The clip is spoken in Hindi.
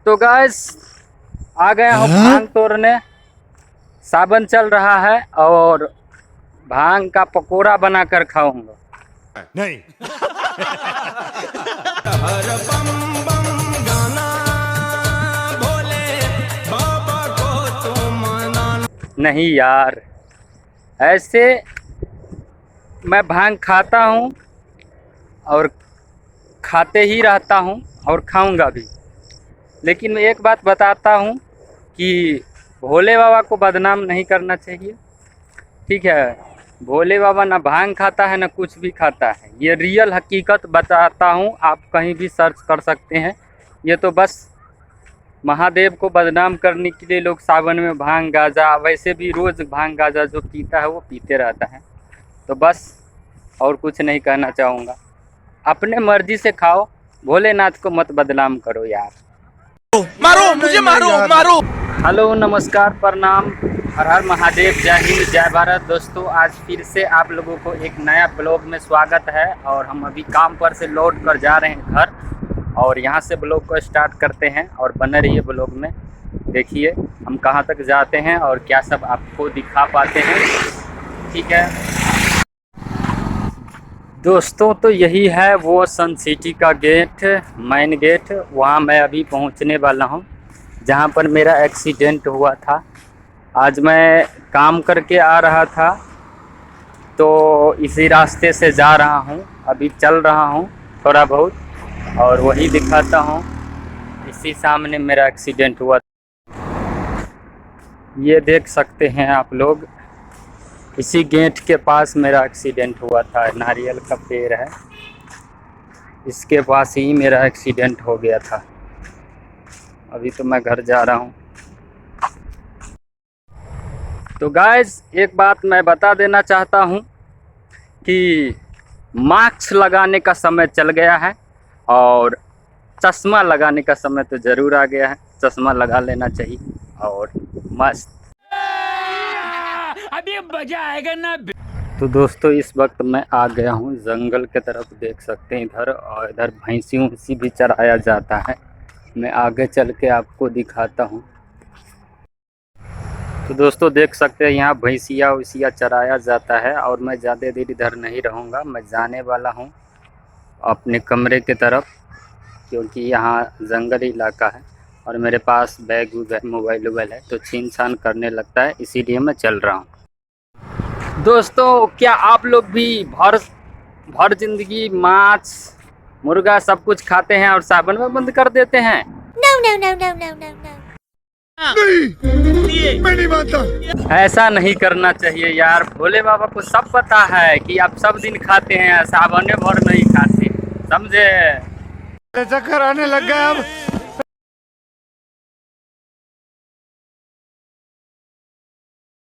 तो गाइस आ गया हूँ भांग तोड़ने। सावन चल रहा है और भांग का पकोड़ा बनाकर खाऊंगा। नहीं। हर बम बम गाना भोले बाबा को तो मनाना नहीं यार, ऐसे मैं भांग खाता हूँ और खाते ही रहता हूँ और खाऊंगा भी। लेकिन मैं एक बात बताता हूँ कि भोले बाबा को बदनाम नहीं करना चाहिए, ठीक है। भोले बाबा ना भांग खाता है ना कुछ भी खाता है, ये रियल हकीकत बताता हूँ। आप कहीं भी सर्च कर सकते हैं। ये तो बस महादेव को बदनाम करने के लिए लोग सावन में भांग गाजा, वैसे भी रोज़ भांग गाजा जो पीता है वो पीते रहता है। तो बस और कुछ नहीं कहना चाहूँगा। अपने मर्जी से खाओ, भोलेनाथ को मत बदनाम करो यार। मारो मुझे मारो मारो। हेलो, नमस्कार, प्रणाम, हर हर महादेव, जय हिंद, जय भारत। दोस्तों आज फिर से आप लोगों को एक नया ब्लॉग में स्वागत है। और हम अभी काम पर से लौट कर जा रहे हैं घर और यहाँ से ब्लॉग को स्टार्ट करते हैं और बने रहिए ब्लॉग में। देखिए हम कहाँ तक जाते हैं और क्या सब आपको दिखा पाते हैं, ठीक है दोस्तों। तो यही है वो सन सिटी का गेट, मेन गेट। वहाँ मैं अभी पहुँचने वाला हूँ जहाँ पर मेरा एक्सीडेंट हुआ था। आज मैं काम करके आ रहा था तो इसी रास्ते से जा रहा हूँ, अभी चल रहा हूँ थोड़ा बहुत और वही दिखाता हूँ। इसी सामने मेरा एक्सीडेंट हुआ, ये देख सकते हैं आप लोग। इसी गेट के पास मेरा एक्सीडेंट हुआ था। नारियल का पेड़ है, इसके पास ही मेरा एक्सीडेंट हो गया था। अभी तो मैं घर जा रहा हूँ। तो गाइस एक बात मैं बता देना चाहता हूँ कि मास्क लगाने का समय चल गया है और चश्मा लगाने का समय तो ज़रूर आ गया है। चश्मा लगा लेना चाहिए और मस्त अभी मजा आएगा ना। तो दोस्तों इस वक्त मैं आ गया हूँ जंगल के तरफ, देख सकते हैं इधर, और इधर भैंसी भी चराया जाता है। मैं आगे चल के आपको दिखाता हूँ। तो दोस्तों देख सकते हैं यहाँ भैंसिया चराया जाता है और मैं ज़्यादा देर इधर नहीं रहूँगा। मैं जाने वाला हूँ अपने कमरे की तरफ, क्योंकि यहाँ जंगली इलाका है और मेरे पास बैग वैग मोबाइल है तो छीन छान करने लगता है, इसीलिए मैं चल रहा हूँ। दोस्तों क्या आप लोग भी भर जिंदगी मांस मुर्गा सब कुछ खाते हैं और सावन में बंद कर देते हैं? नहीं, मैं नहीं मानता। ऐसा नहीं करना चाहिए यार। भोले बाबा को सब पता है कि आप सब दिन खाते हैं, सावन भर नहीं खाते, समझे? चक्कर आने लग गया अब।